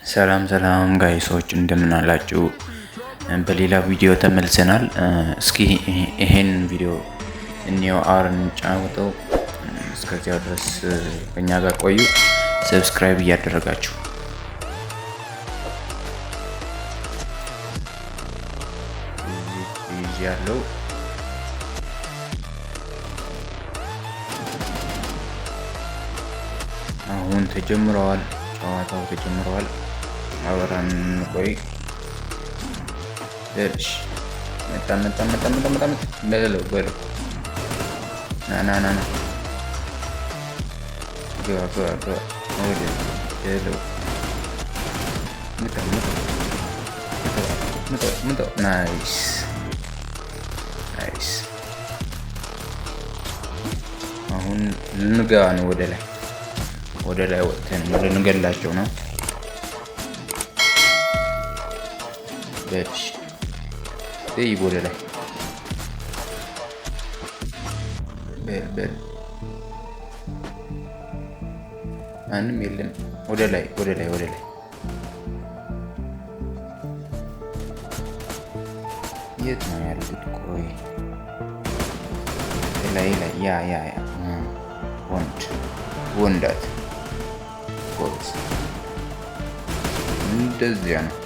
ሰላም ሰላም ጋይሶች እንደምን አላችሁ? በሌላ ቪዲዮ ተመልሰናል። እስኪ ይሄን ቪዲዮ እኒው አርን ጫወተው። እስከዚያው ድረስ ከኛ ጋር ቆዩ። ሰብስክራይብ እያደረጋችሁ እዚህ ያለው አሁን ተጀምረዋል። ጨዋታው ተጀምረዋል። አብረን ቆይ። እሺ መጣ በለው ና ገባ ወደ በለው መጣ ናይስ። አሁን ልንገባ ነው። ወደ ላይ ወጥተን ወደ እንገላቸው ነው። በሽ ወደ ላይ በል ማንም የለም። ወደ ላይ የት ነው ያሉት? ቆይ ላይ ያ ወንዳት ጎበዝ። እንደዚያ ነው።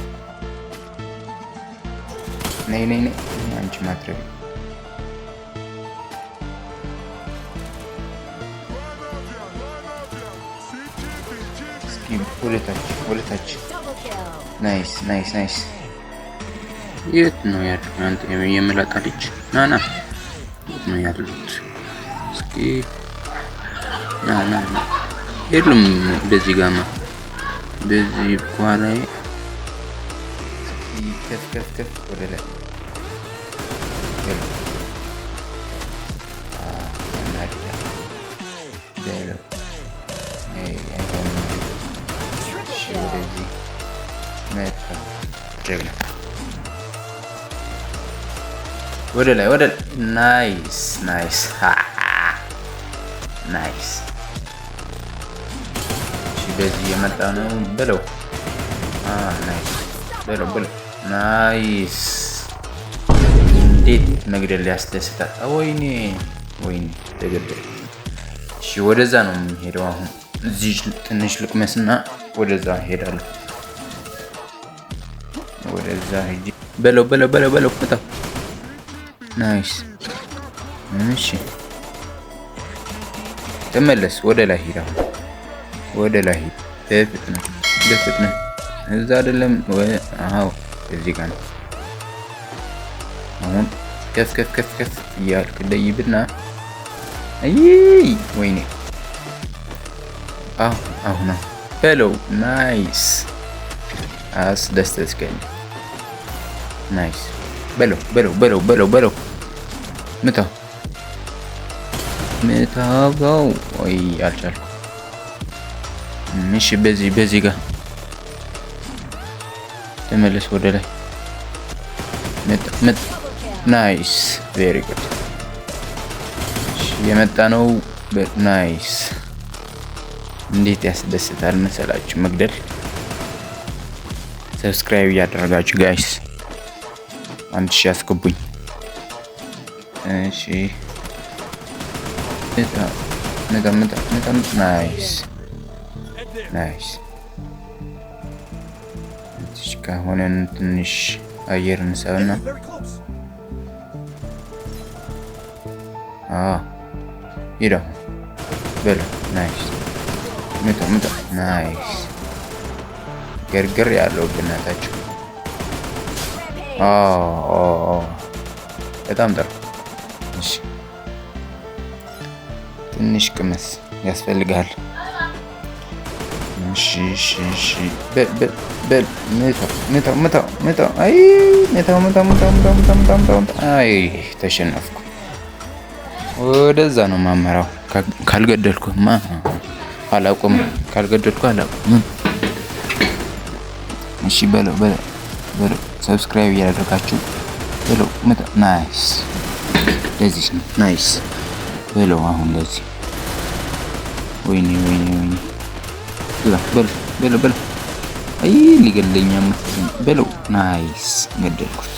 ነይ አንቺ ማትረቢ እስኪ ወደታች። ናይስ። የት ነው ያሉት? አንተ የመላጣ ልጅ ና የት ነው ያሉት? እስኪ ና የሉም። በዚህ ጋማ በዚህ በኋላ ከፍ ወደ ላይ ወደ ላይ ናይስ። በዚህ የመጣ ነው በለው። ናይስ በለው። ናይስ። እንዴት መግደል ያስደስታል! ወይኔ ተገደለ። እሺ ወደዛ ነው የሚሄደው። አሁን እዚህ ትንሽ ልቅመስና ወደዛ ሄዳለሁ። ወደዛ ሂጂ በለው። በጣም ናይስ። እሺ ተመለስ። ወደ ላይ ሂድ። አሁን ወደ ላይ ሂድ በፍጥነት። እዛ አይደለም። አዎ እዚህ ጋር ነው። አሁን ከፍ እያልክ ለይብና ወይኔ አሁን በለው። ናይስ አስደስተስከኝ። ናይስ በለው። ምታው። ወይ አልቻልኩም። እሺ በዚህ ጋር ተመለስ። ወደ ላይ መጣ። ናይስ ቬሪ ጉድ። የመጣ ነው። ናይስ። እንዴት ያስደስታል መሰላችሁ መግደል። ሰብስክራይብ እያደረጋችሁ ጋይስ 1000 አስገቡኝ። እሺ መጣ። ናይስ። ከሆነን ትንሽ አየር እንሰብና ሄዳ በለው። ናይስ መጣ። ናይስ ገርግር ያለው ብናታቸው። በጣም ጥሩ። እሺ ትንሽ ቅመስ ያስፈልጋል። እሺ በል ምታው። አይ ተሸነፍኩ። ወደዛ ነው ማመራው። ካልገደልኩማ አላውቅም። እሺ በለው። ሰብስክራይብ እያደረጋችሁ በለው። ናይስ። ለዚህ ነው ናይስ በለው። አሁን ለዚህ ወይኔ በለው አይ ሊገለኛ በለው። ናይስ ገደልኩት።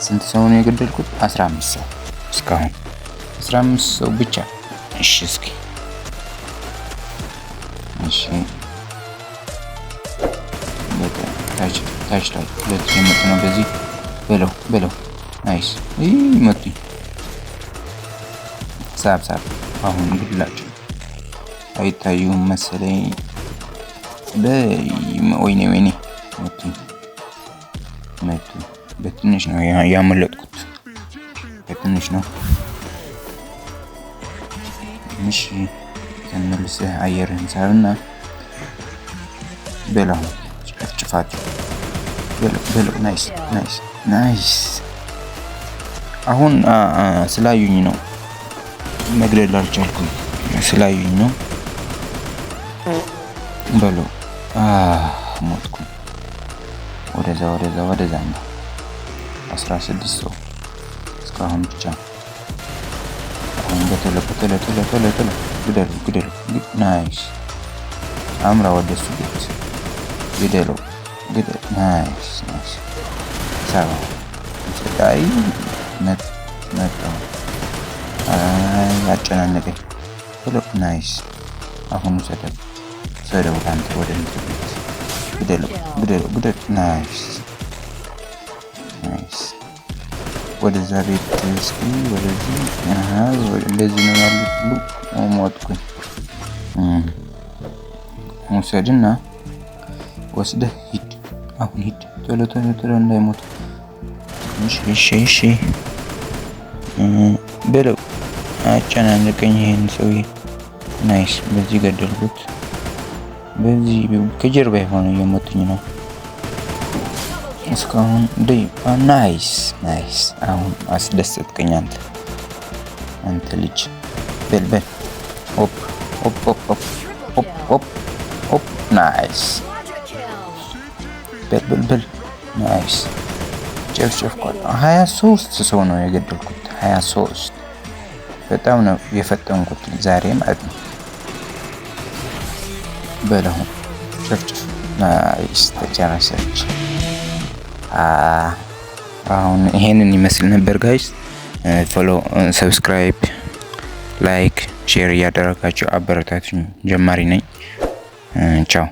ስንት ሰው ነው የገደልኩት? 15 ሰው እስካሁን 15 ሰው ብቻ። እሺ እስኪ እሺ ታች ላይ ሁለት የመጡ ነው። በዚህ በለው። ናይስ መጡኝ። ሳብ አሁን ግድላቸው አይታዩም መሰለኝ። ወይኔ መጡ። በትንሽ ነው ያመለጥኩት፣ በትንሽ ነው። ትንሽ ተመልሰህ አየርህን ሳብና በለው ጭፋቸው በለው። ናይስ። አሁን ስላዩኝ ነው መግደል አልቻልኩም። ስላዩኝ ነው በለው። ሞትኩ። ወደዛ ነው። 16 ሰው እስካሁን ብቻ። አሁን በተለ ግደሉ። ናይስ። አምራ ወደሱ ቤት ግደለው። ናይስ ሳባ ሰዳይ መጣው። ያጨናነቀኝ በለው። ናይስ። አሁን ሰደው አንተ ወደ እንትን ቤት ግደለው። ናይስ። ወደዛ ቤት እስኪ ወደዚህ እንደዚህ ነው ያሉት ሁሉ። ሞትኩኝ። ውሰድና ወስደህ ሂድ። አሁን ሂድ ቶሎ እንዳይሞት። እሺ በለው። አጨናነቀኝ ይሄን ሰውዬ። ናይስ። በዚህ ገደልኩት። በዚህ ከጀርባ የሆነ እየሞትኝ ነው እስካሁን። ናይስ። አሁን አስደሰትከኝ አንተ ልጅ። በል ኦፕ ናይስ። በል ናይስ። ጨፍጨፍኳል። 23 ሰው ነው የገደልኩት። 23 በጣም ነው የፈጠንኩት ዛሬ ማለት ነው። በለው ጨፍጨፍ። ናይስ። ተጨረሰች። አሁን ይሄንን ይመስል ነበር ጋይስ። ፎሎ፣ ሰብስክራይብ፣ ላይክ፣ ሼር እያደረጋችሁ አበረታቱኝ። ጀማሪ ነኝ። ቻው